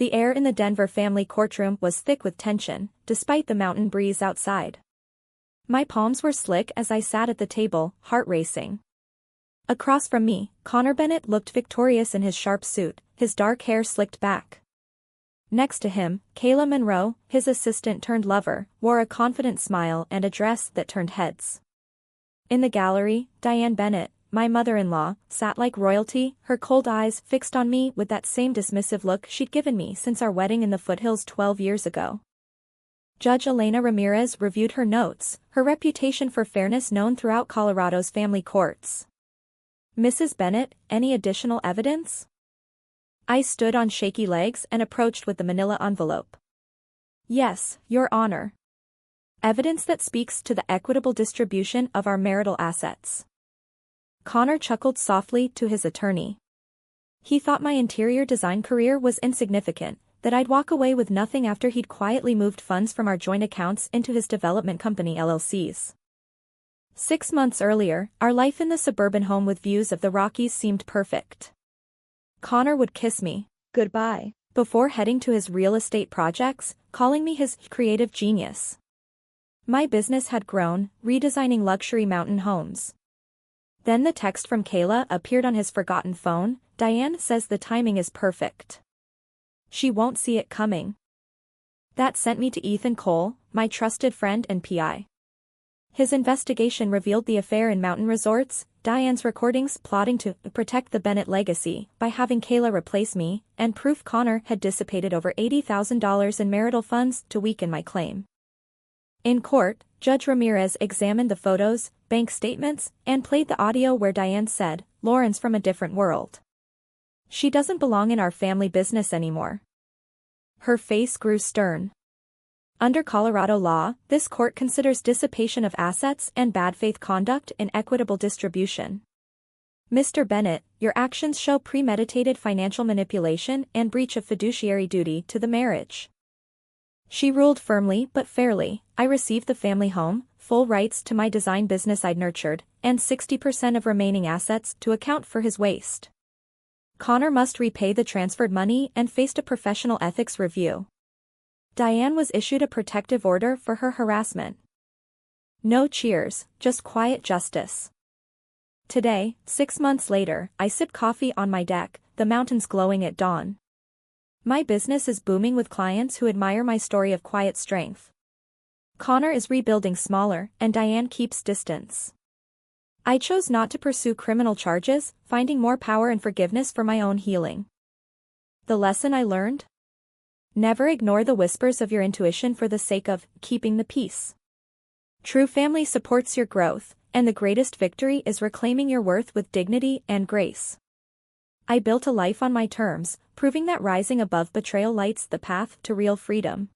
The air in the Denver family courtroom was thick with tension, despite the mountain breeze outside. My palms were slick as I sat at the table, heart racing. Across from me, Connor Bennett looked victorious in his sharp suit, his dark hair slicked back. Next to him, Kayla Monroe, his assistant-turned-lover, wore a confident smile and a dress that turned heads. In the gallery, Diane Bennett, my mother-in-law, sat like royalty, her cold eyes fixed on me with that same dismissive look she'd given me since our wedding in the foothills 12 years ago. Judge Elena Ramirez reviewed her notes, her reputation for fairness known throughout Colorado's family courts. "Mrs. Bennett, any additional evidence?" I stood on shaky legs and approached with the manila envelope. "Yes, Your Honor. Evidence that speaks to the equitable distribution of our marital assets." Connor chuckled softly to his attorney. He thought my interior design career was insignificant, that I'd walk away with nothing after he'd quietly moved funds from our joint accounts into his development company LLCs. 6 months earlier, our life in the suburban home with views of the Rockies seemed perfect. Connor would kiss me goodbye before heading to his real estate projects, calling me his creative genius. My business had grown, redesigning luxury mountain homes. Then the text from Kayla appeared on his forgotten phone. "Diane says the timing is perfect. She won't see it coming." That sent me to Ethan Cole, my trusted friend and PI. His investigation revealed the affair in mountain resorts, Diane's recordings plotting to protect the Bennett legacy by having Kayla replace me, and proof Connor had dissipated over $80,000 in marital funds to weaken my claim. In court, Judge Ramirez examined the photos, bank statements, and played the audio where Diane said, "Lauren's from a different world. She doesn't belong in our family business anymore." Her face grew stern. Under Colorado law, this court considers dissipation of assets and bad faith conduct in equitable distribution. "Mr. Bennett, your actions show premeditated financial manipulation and breach of fiduciary duty to the marriage." She ruled firmly but fairly. I received the family home, full rights to my design business I'd nurtured, and 60% of remaining assets to account for his waste. Connor must repay the transferred money and faced a professional ethics review. Diane was issued a protective order for her harassment. No cheers, just quiet justice. Today, 6 months later, I sip coffee on my deck, the mountains glowing at dawn. My business is booming with clients who admire my story of quiet strength. Connor is rebuilding smaller, and Diane keeps distance. I chose not to pursue criminal charges, finding more power and forgiveness for my own healing. The lesson I learned? Never ignore the whispers of your intuition for the sake of keeping the peace. True family supports your growth, and the greatest victory is reclaiming your worth with dignity and grace. I built a life on my terms, proving that rising above betrayal lights the path to real freedom.